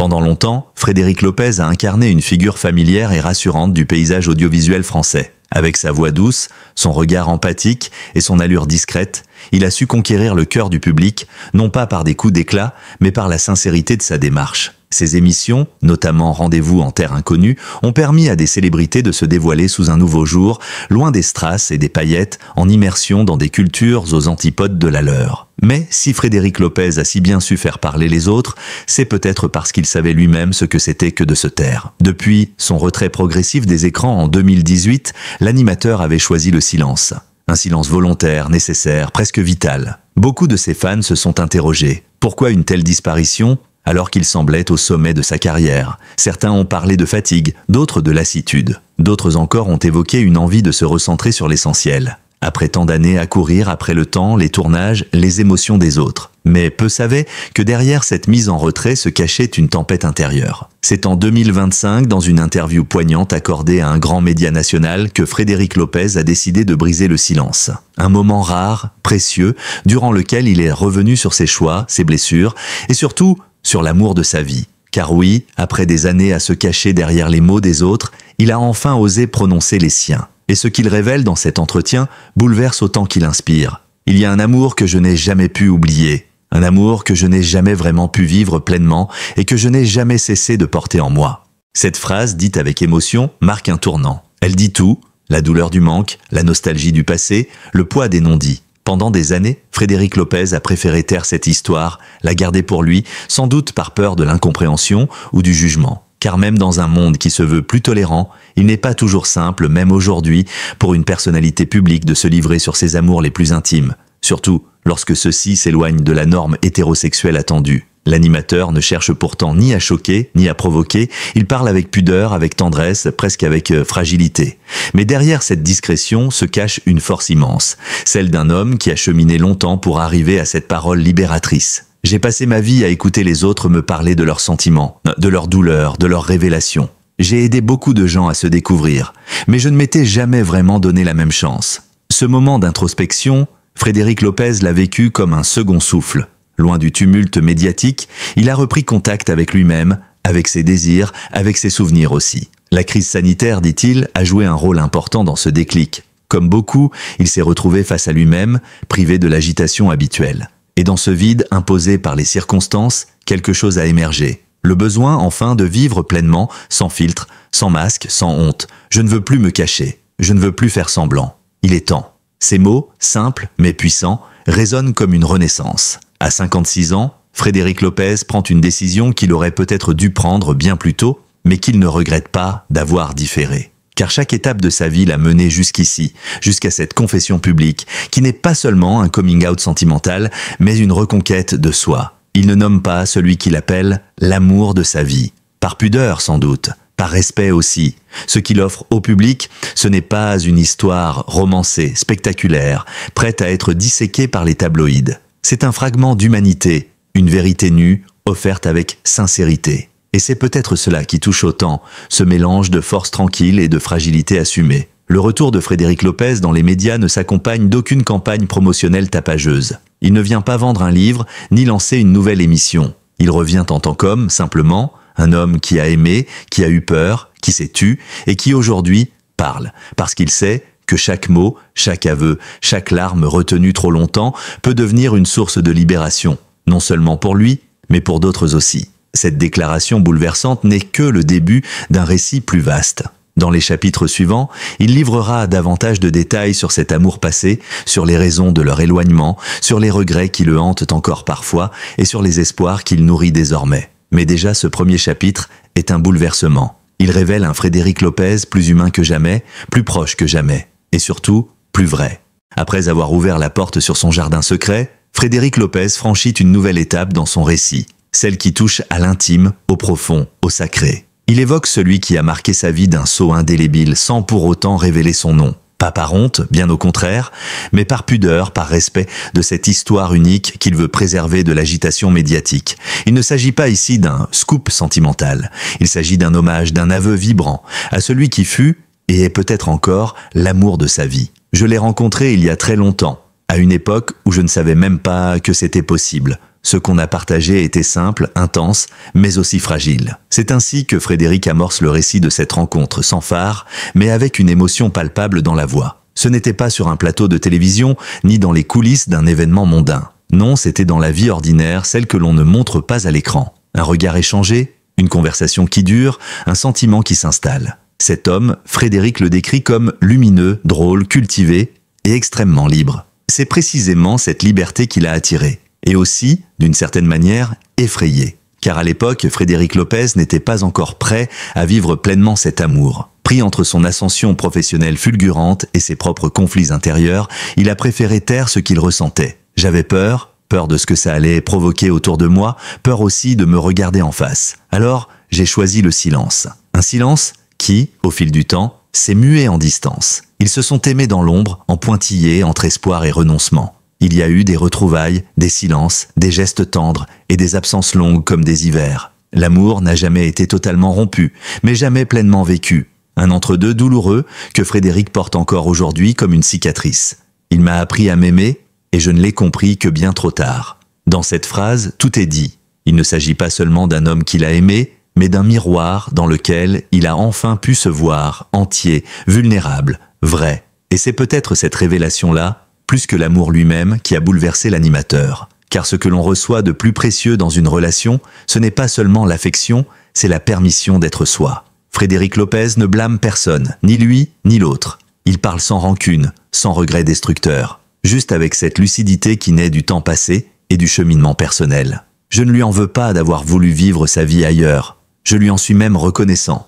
Pendant longtemps, Frédéric Lopez a incarné une figure familière et rassurante du paysage audiovisuel français. Avec sa voix douce, son regard empathique et son allure discrète, il a su conquérir le cœur du public, non pas par des coups d'éclat, mais par la sincérité de sa démarche. Ses émissions, notamment Rendez-vous en terre inconnue, ont permis à des célébrités de se dévoiler sous un nouveau jour, loin des strass et des paillettes, en immersion dans des cultures aux antipodes de la leur. Mais si Frédéric Lopez a si bien su faire parler les autres, c'est peut-être parce qu'il savait lui-même ce que c'était que de se taire. Depuis son retrait progressif des écrans en 2018, l'animateur avait choisi le silence. Un silence volontaire, nécessaire, presque vital. Beaucoup de ses fans se sont interrogés. Pourquoi une telle disparition ? Alors qu'il semblait au sommet de sa carrière. Certains ont parlé de fatigue, d'autres de lassitude. D'autres encore ont évoqué une envie de se recentrer sur l'essentiel. Après tant d'années à courir après le temps, les tournages, les émotions des autres. Mais peu savaient que derrière cette mise en retrait se cachait une tempête intérieure. C'est en 2025, dans une interview poignante accordée à un grand média national, que Frédéric Lopez a décidé de briser le silence. Un moment rare, précieux, durant lequel il est revenu sur ses choix, ses blessures, et surtout sur l'amour de sa vie. Car oui, après des années à se cacher derrière les mots des autres, il a enfin osé prononcer les siens. Et ce qu'il révèle dans cet entretien bouleverse autant qu'il inspire. Il y a un amour que je n'ai jamais pu oublier. Un amour que je n'ai jamais vraiment pu vivre pleinement et que je n'ai jamais cessé de porter en moi. Cette phrase, dite avec émotion, marque un tournant. Elle dit tout, la douleur du manque, la nostalgie du passé, le poids des non-dits. Pendant des années, Frédéric Lopez a préféré taire cette histoire, la garder pour lui, sans doute par peur de l'incompréhension ou du jugement. Car même dans un monde qui se veut plus tolérant, il n'est pas toujours simple, même aujourd'hui, pour une personnalité publique de se livrer sur ses amours les plus intimes. Surtout lorsque ceux-ci s'éloignent de la norme hétérosexuelle attendue. L'animateur ne cherche pourtant ni à choquer, ni à provoquer, il parle avec pudeur, avec tendresse, presque avec fragilité. Mais derrière cette discrétion se cache une force immense, celle d'un homme qui a cheminé longtemps pour arriver à cette parole libératrice. J'ai passé ma vie à écouter les autres me parler de leurs sentiments, de leurs douleurs, de leurs révélations. J'ai aidé beaucoup de gens à se découvrir, mais je ne m'étais jamais vraiment donné la même chance. Ce moment d'introspection, Frédéric Lopez l'a vécu comme un second souffle. Loin du tumulte médiatique, il a repris contact avec lui-même, avec ses désirs, avec ses souvenirs aussi. La crise sanitaire, dit-il, a joué un rôle important dans ce déclic. Comme beaucoup, il s'est retrouvé face à lui-même, privé de l'agitation habituelle. Et dans ce vide imposé par les circonstances, quelque chose a émergé. Le besoin, enfin, de vivre pleinement, sans filtre, sans masque, sans honte. Je ne veux plus me cacher. Je ne veux plus faire semblant. Il est temps. Ces mots, simples mais puissants, résonnent comme une renaissance. À 56 ans, Frédéric Lopez prend une décision qu'il aurait peut-être dû prendre bien plus tôt, mais qu'il ne regrette pas d'avoir différé. Car chaque étape de sa vie l'a mené jusqu'ici, jusqu'à cette confession publique, qui n'est pas seulement un coming-out sentimental, mais une reconquête de soi. Il ne nomme pas celui qu'il appelle l'amour de sa vie. Par pudeur sans doute, par respect aussi. Ce qu'il offre au public, ce n'est pas une histoire romancée, spectaculaire, prête à être disséquée par les tabloïds. C'est un fragment d'humanité, une vérité nue, offerte avec sincérité. Et c'est peut-être cela qui touche autant, ce mélange de force tranquille et de fragilité assumée. Le retour de Frédéric Lopez dans les médias ne s'accompagne d'aucune campagne promotionnelle tapageuse. Il ne vient pas vendre un livre, ni lancer une nouvelle émission. Il revient en tant qu'homme, simplement, un homme qui a aimé, qui a eu peur, qui s'est tu, et qui aujourd'hui parle, parce qu'il sait que chaque mot, chaque aveu, chaque larme retenue trop longtemps peut devenir une source de libération, non seulement pour lui, mais pour d'autres aussi. Cette déclaration bouleversante n'est que le début d'un récit plus vaste. Dans les chapitres suivants, il livrera davantage de détails sur cet amour passé, sur les raisons de leur éloignement, sur les regrets qui le hantent encore parfois et sur les espoirs qu'il nourrit désormais. Mais déjà, ce premier chapitre est un bouleversement. Il révèle un Frédéric Lopez plus humain que jamais, plus proche que jamais. Et surtout, plus vrai. Après avoir ouvert la porte sur son jardin secret, Frédéric Lopez franchit une nouvelle étape dans son récit, celle qui touche à l'intime, au profond, au sacré. Il évoque celui qui a marqué sa vie d'un sceau indélébile sans pour autant révéler son nom. Pas par honte, bien au contraire, mais par pudeur, par respect de cette histoire unique qu'il veut préserver de l'agitation médiatique. Il ne s'agit pas ici d'un scoop sentimental. Il s'agit d'un hommage, d'un aveu vibrant à celui qui fut et est peut-être encore l'amour de sa vie. Je l'ai rencontré il y a très longtemps, à une époque où je ne savais même pas que c'était possible. Ce qu'on a partagé était simple, intense, mais aussi fragile. C'est ainsi que Frédéric amorce le récit de cette rencontre sans phare, mais avec une émotion palpable dans la voix. Ce n'était pas sur un plateau de télévision, ni dans les coulisses d'un événement mondain. Non, c'était dans la vie ordinaire, celle que l'on ne montre pas à l'écran. Un regard échangé, une conversation qui dure, un sentiment qui s'installe. Cet homme, Frédéric le décrit comme lumineux, drôle, cultivé et extrêmement libre. C'est précisément cette liberté qui l'a attiré. Et aussi, d'une certaine manière, effrayé. Car à l'époque, Frédéric Lopez n'était pas encore prêt à vivre pleinement cet amour. Pris entre son ascension professionnelle fulgurante et ses propres conflits intérieurs, il a préféré taire ce qu'il ressentait. J'avais peur de ce que ça allait provoquer autour de moi, peur aussi de me regarder en face. Alors, j'ai choisi le silence. Un silence qui, au fil du temps, s'est mué en distance. Ils se sont aimés dans l'ombre, en pointillés, entre espoir et renoncement. Il y a eu des retrouvailles, des silences, des gestes tendres et des absences longues comme des hivers. L'amour n'a jamais été totalement rompu, mais jamais pleinement vécu. Un entre-deux douloureux que Frédéric porte encore aujourd'hui comme une cicatrice. Il m'a appris à m'aimer et je ne l'ai compris que bien trop tard. Dans cette phrase, tout est dit. Il ne s'agit pas seulement d'un homme qu'il a aimé, mais d'un miroir dans lequel il a enfin pu se voir entier, vulnérable, vrai. Et c'est peut-être cette révélation-là, plus que l'amour lui-même, qui a bouleversé l'animateur. Car ce que l'on reçoit de plus précieux dans une relation, ce n'est pas seulement l'affection, c'est la permission d'être soi. Frédéric Lopez ne blâme personne, ni lui, ni l'autre. Il parle sans rancune, sans regret destructeur, juste avec cette lucidité qui naît du temps passé et du cheminement personnel. Je ne lui en veux pas d'avoir voulu vivre sa vie ailleurs. Je lui en suis même reconnaissant.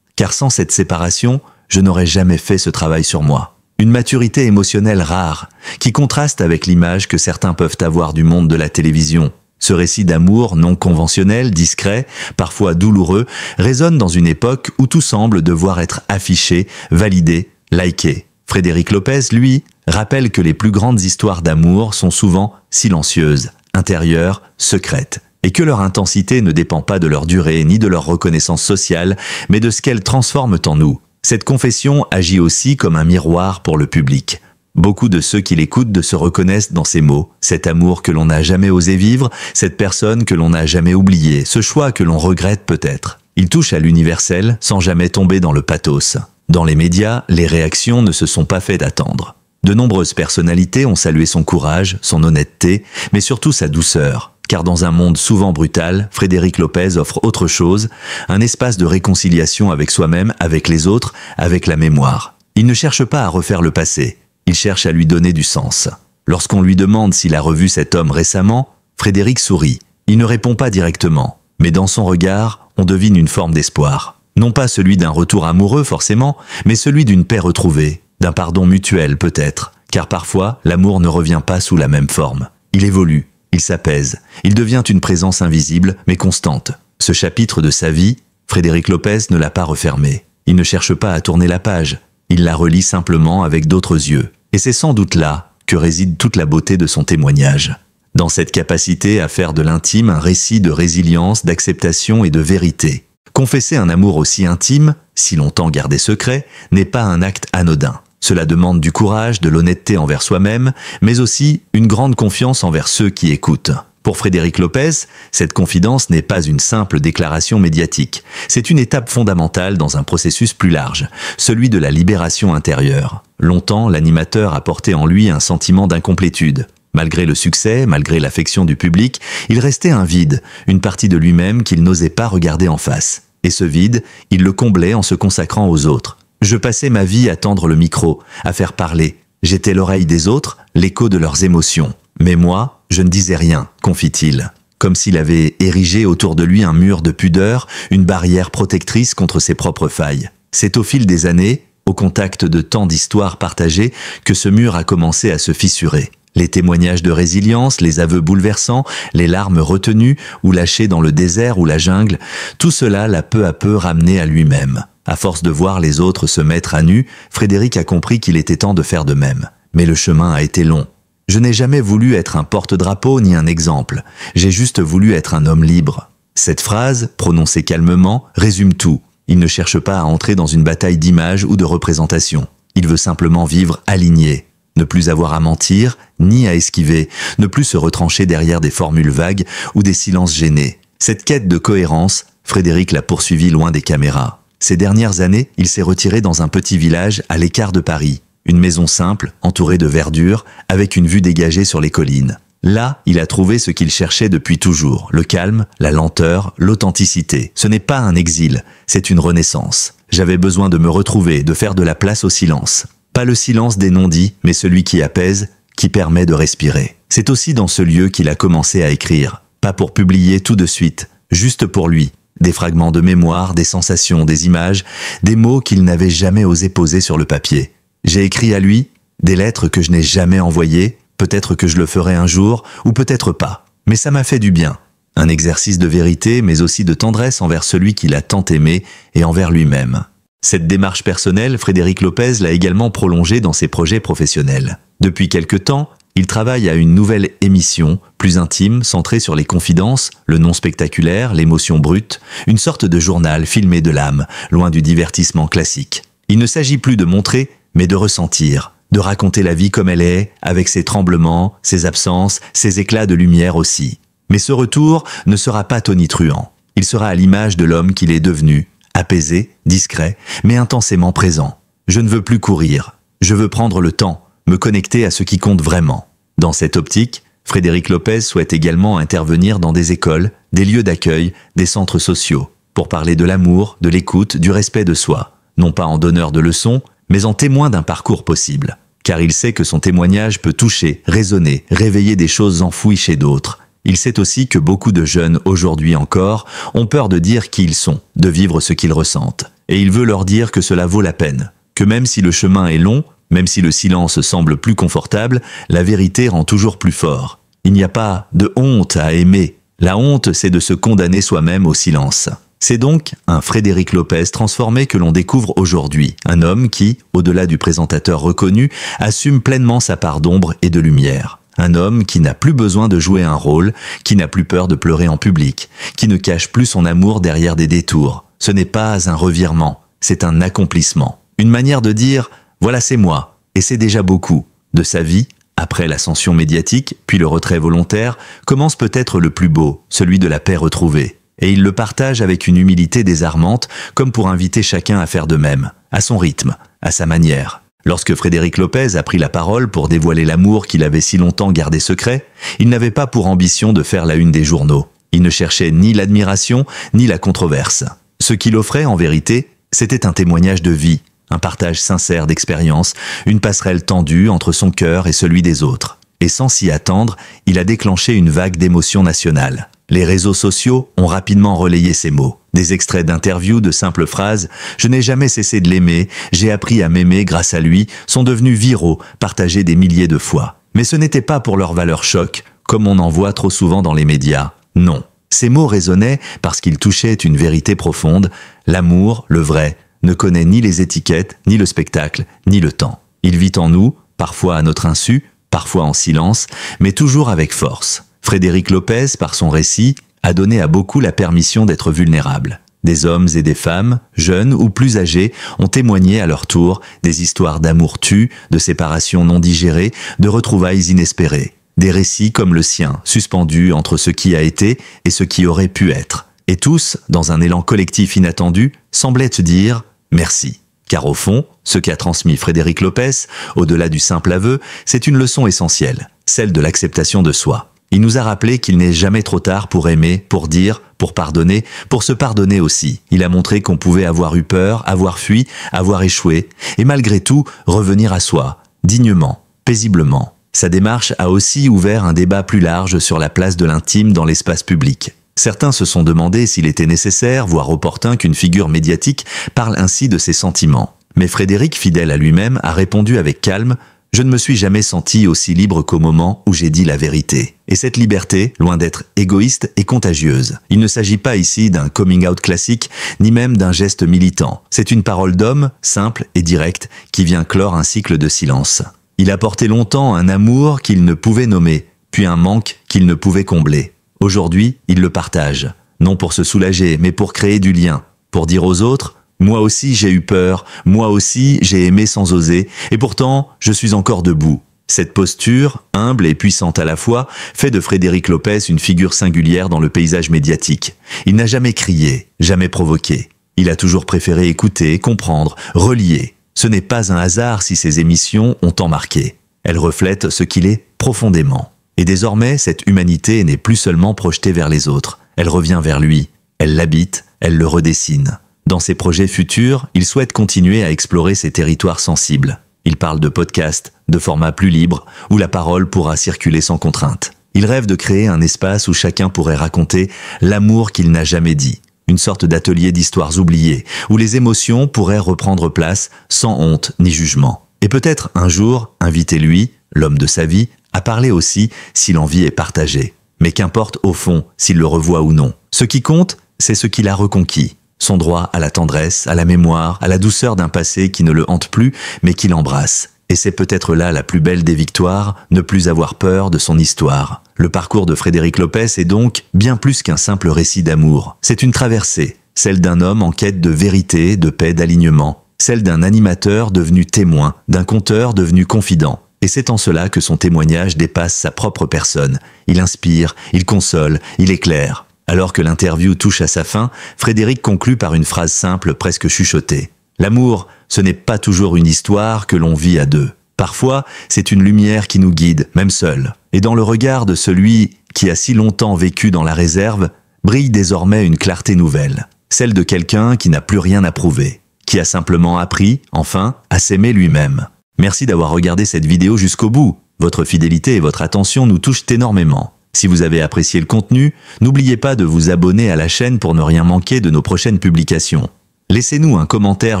Car sans cette séparation, je n'aurais jamais fait ce travail sur moi. Une maturité émotionnelle rare, qui contraste avec l'image que certains peuvent avoir du monde de la télévision. Ce récit d'amour non conventionnel, discret, parfois douloureux, résonne dans une époque où tout semble devoir être affiché, validé, liké. Frédéric Lopez, lui, rappelle que les plus grandes histoires d'amour sont souvent silencieuses, intérieures, secrètes, et que leur intensité ne dépend pas de leur durée ni de leur reconnaissance sociale, mais de ce qu'elles transforment en nous. Cette confession agit aussi comme un miroir pour le public. Beaucoup de ceux qui l'écoutent se reconnaissent dans ces mots, cet amour que l'on n'a jamais osé vivre, cette personne que l'on n'a jamais oubliée, ce choix que l'on regrette peut-être. Il touche à l'universel sans jamais tomber dans le pathos. Dans les médias, les réactions ne se sont pas fait attendre. De nombreuses personnalités ont salué son courage, son honnêteté, mais surtout sa douceur. Car dans un monde souvent brutal, Frédéric Lopez offre autre chose, un espace de réconciliation avec soi-même, avec les autres, avec la mémoire. Il ne cherche pas à refaire le passé, il cherche à lui donner du sens. Lorsqu'on lui demande s'il a revu cet homme récemment, Frédéric sourit. Il ne répond pas directement, mais dans son regard, on devine une forme d'espoir. Non pas celui d'un retour amoureux forcément, mais celui d'une paix retrouvée, d'un pardon mutuel peut-être, car parfois l'amour ne revient pas sous la même forme. Il évolue. Il s'apaise, il devient une présence invisible mais constante. Ce chapitre de sa vie, Frédéric Lopez ne l'a pas refermé. Il ne cherche pas à tourner la page, il la relit simplement avec d'autres yeux. Et c'est sans doute là que réside toute la beauté de son témoignage. Dans cette capacité à faire de l'intime un récit de résilience, d'acceptation et de vérité. Confesser un amour aussi intime, si longtemps gardé secret, n'est pas un acte anodin. Cela demande du courage, de l'honnêteté envers soi-même, mais aussi une grande confiance envers ceux qui écoutent. Pour Frédéric Lopez, cette confidence n'est pas une simple déclaration médiatique. C'est une étape fondamentale dans un processus plus large, celui de la libération intérieure. Longtemps, l'animateur a porté en lui un sentiment d'incomplétude. Malgré le succès, malgré l'affection du public, il restait un vide, une partie de lui-même qu'il n'osait pas regarder en face. Et ce vide, il le comblait en se consacrant aux autres. Je passais ma vie à tendre le micro, à faire parler. J'étais l'oreille des autres, l'écho de leurs émotions. Mais moi, je ne disais rien, confie-t-il. Comme s'il avait érigé autour de lui un mur de pudeur, une barrière protectrice contre ses propres failles. C'est au fil des années, au contact de tant d'histoires partagées, que ce mur a commencé à se fissurer. Les témoignages de résilience, les aveux bouleversants, les larmes retenues ou lâchées dans le désert ou la jungle, tout cela l'a peu à peu ramené à lui-même. À force de voir les autres se mettre à nu, Frédéric a compris qu'il était temps de faire de même. Mais le chemin a été long. Je n'ai jamais voulu être un porte-drapeau ni un exemple. J'ai juste voulu être un homme libre. Cette phrase, prononcée calmement, résume tout. Il ne cherche pas à entrer dans une bataille d'image ou de représentation. Il veut simplement vivre aligné. ne plus avoir à mentir, ni à esquiver, ne plus se retrancher derrière des formules vagues ou des silences gênés. Cette quête de cohérence, Frédéric l'a poursuivi loin des caméras. Ces dernières années, il s'est retiré dans un petit village à l'écart de Paris. Une maison simple, entourée de verdure, avec une vue dégagée sur les collines. Là, il a trouvé ce qu'il cherchait depuis toujours, le calme, la lenteur, l'authenticité. Ce n'est pas un exil, c'est une renaissance. J'avais besoin de me retrouver, de faire de la place au silence. Pas le silence des non-dits, mais celui qui apaise, qui permet de respirer. C'est aussi dans ce lieu qu'il a commencé à écrire. Pas pour publier tout de suite, juste pour lui. Des fragments de mémoire, des sensations, des images, des mots qu'il n'avait jamais osé poser sur le papier. J'ai écrit à lui, des lettres que je n'ai jamais envoyées, peut-être que je le ferai un jour, ou peut-être pas. Mais ça m'a fait du bien. Un exercice de vérité, mais aussi de tendresse envers celui qu'il a tant aimé et envers lui-même. Cette démarche personnelle, Frédéric Lopez l'a également prolongée dans ses projets professionnels. Depuis quelque temps, il travaille à une nouvelle émission, plus intime, centrée sur les confidences, le non spectaculaire, l'émotion brute, une sorte de journal filmé de l'âme, loin du divertissement classique. Il ne s'agit plus de montrer, mais de ressentir, de raconter la vie comme elle est, avec ses tremblements, ses absences, ses éclats de lumière aussi. Mais ce retour ne sera pas tonitruant. Il sera à l'image de l'homme qu'il est devenu, apaisé, discret, mais intensément présent. Je ne veux plus courir. Je veux prendre le temps, me connecter à ce qui compte vraiment. Dans cette optique, Frédéric Lopez souhaite également intervenir dans des écoles, des lieux d'accueil, des centres sociaux, pour parler de l'amour, de l'écoute, du respect de soi. Non pas en donneur de leçons, mais en témoin d'un parcours possible. Car il sait que son témoignage peut toucher, résonner, réveiller des choses enfouies chez d'autres. Il sait aussi que beaucoup de jeunes, aujourd'hui encore, ont peur de dire qui ils sont, de vivre ce qu'ils ressentent. Et il veut leur dire que cela vaut la peine. Que même si le chemin est long, même si le silence semble plus confortable, la vérité rend toujours plus fort. Il n'y a pas de honte à aimer. La honte, c'est de se condamner soi-même au silence. C'est donc un Frédéric Lopez transformé que l'on découvre aujourd'hui. Un homme qui, au-delà du présentateur reconnu, assume pleinement sa part d'ombre et de lumière. Un homme qui n'a plus besoin de jouer un rôle, qui n'a plus peur de pleurer en public, qui ne cache plus son amour derrière des détours. Ce n'est pas un revirement, c'est un accomplissement. Une manière de dire « voilà c'est moi » et c'est déjà beaucoup. De sa vie, après l'ascension médiatique, puis le retrait volontaire, commence peut-être le plus beau, celui de la paix retrouvée. Et il le partage avec une humilité désarmante, comme pour inviter chacun à faire de même, à son rythme, à sa manière. Lorsque Frédéric Lopez a pris la parole pour dévoiler l'amour qu'il avait si longtemps gardé secret, il n'avait pas pour ambition de faire la une des journaux. Il ne cherchait ni l'admiration, ni la controverse. Ce qu'il offrait, en vérité, c'était un témoignage de vie, un partage sincère d'expérience, une passerelle tendue entre son cœur et celui des autres. Et sans s'y attendre, il a déclenché une vague d'émotions nationales. Les réseaux sociaux ont rapidement relayé ces mots. Des extraits d'interviews de simples phrases « Je n'ai jamais cessé de l'aimer, j'ai appris à m'aimer grâce à lui » sont devenus viraux, partagés des milliers de fois. Mais ce n'était pas pour leur valeur choc, comme on en voit trop souvent dans les médias. Non. Ces mots résonnaient parce qu'ils touchaient une vérité profonde. L'amour, le vrai, ne connaît ni les étiquettes, ni le spectacle, ni le temps. Il vit en nous, parfois à notre insu, parfois en silence, mais toujours avec force. Frédéric Lopez, par son récit, a donné à beaucoup la permission d'être vulnérables. Des hommes et des femmes, jeunes ou plus âgés, ont témoigné à leur tour des histoires d'amour tu, de séparation non digérée, de retrouvailles inespérées. Des récits comme le sien, suspendus entre ce qui a été et ce qui aurait pu être. Et tous, dans un élan collectif inattendu, semblaient dire « merci ». Car au fond, ce qu'a transmis Frédéric Lopez, au-delà du simple aveu, c'est une leçon essentielle, celle de l'acceptation de soi. Il nous a rappelé qu'il n'est jamais trop tard pour aimer, pour dire, pour pardonner, pour se pardonner aussi. Il a montré qu'on pouvait avoir eu peur, avoir fui, avoir échoué, et malgré tout, revenir à soi, dignement, paisiblement. Sa démarche a aussi ouvert un débat plus large sur la place de l'intime dans l'espace public. Certains se sont demandé s'il était nécessaire, voire opportun qu'une figure médiatique parle ainsi de ses sentiments. Mais Frédéric, fidèle à lui-même, a répondu avec calme « Je ne me suis jamais senti aussi libre qu'au moment où j'ai dit la vérité. » Et cette liberté, loin d'être égoïste, est contagieuse. Il ne s'agit pas ici d'un coming-out classique, ni même d'un geste militant. C'est une parole d'homme, simple et directe, qui vient clore un cycle de silence. Il a porté longtemps un amour qu'il ne pouvait nommer, puis un manque qu'il ne pouvait combler. Aujourd'hui, il le partage. Non pour se soulager, mais pour créer du lien. Pour dire aux autres « Moi aussi j'ai eu peur, moi aussi j'ai aimé sans oser, et pourtant je suis encore debout. Cette posture, humble et puissante à la fois, fait de Frédéric Lopez une figure singulière dans le paysage médiatique. Il n'a jamais crié, jamais provoqué. Il a toujours préféré écouter, comprendre, relier. Ce n'est pas un hasard si ses émissions ont tant marqué. Elles reflètent ce qu'il est profondément. Et désormais, cette humanité n'est plus seulement projetée vers les autres. Elle revient vers lui. Elle l'habite, elle le redessine. Dans ses projets futurs, il souhaite continuer à explorer ces territoires sensibles. Il parle de podcasts, de formats plus libres, où la parole pourra circuler sans contrainte. Il rêve de créer un espace où chacun pourrait raconter l'amour qu'il n'a jamais dit. Une sorte d'atelier d'histoires oubliées, où les émotions pourraient reprendre place sans honte ni jugement. Et peut-être un jour, invitez-lui, l'homme de sa vie, à parler aussi si l'envie est partagée. Mais qu'importe au fond s'il le revoit ou non. Ce qui compte, c'est ce qu'il a reconquis. Son droit à la tendresse, à la mémoire, à la douceur d'un passé qui ne le hante plus, mais qui l'embrasse. Et c'est peut-être là la plus belle des victoires, ne plus avoir peur de son histoire. Le parcours de Frédéric Lopez est donc bien plus qu'un simple récit d'amour. C'est une traversée, celle d'un homme en quête de vérité, de paix, d'alignement. Celle d'un animateur devenu témoin, d'un conteur devenu confident. Et c'est en cela que son témoignage dépasse sa propre personne. Il inspire, il console, il éclaire. Alors que l'interview touche à sa fin, Frédéric conclut par une phrase simple, presque chuchotée. L'amour, ce n'est pas toujours une histoire que l'on vit à deux. Parfois, c'est une lumière qui nous guide, même seul. Et dans le regard de celui qui a si longtemps vécu dans la réserve, brille désormais une clarté nouvelle. Celle de quelqu'un qui n'a plus rien à prouver. Qui a simplement appris, enfin, à s'aimer lui-même. Merci d'avoir regardé cette vidéo jusqu'au bout. Votre fidélité et votre attention nous touchent énormément. Si vous avez apprécié le contenu, n'oubliez pas de vous abonner à la chaîne pour ne rien manquer de nos prochaines publications. Laissez-nous un commentaire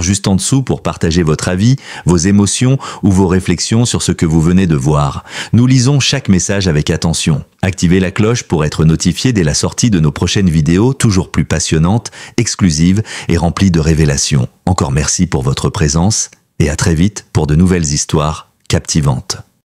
juste en dessous pour partager votre avis, vos émotions ou vos réflexions sur ce que vous venez de voir. Nous lisons chaque message avec attention. Activez la cloche pour être notifié dès la sortie de nos prochaines vidéos, toujours plus passionnantes, exclusives et remplies de révélations. Encore merci pour votre présence et à très vite pour de nouvelles histoires captivantes.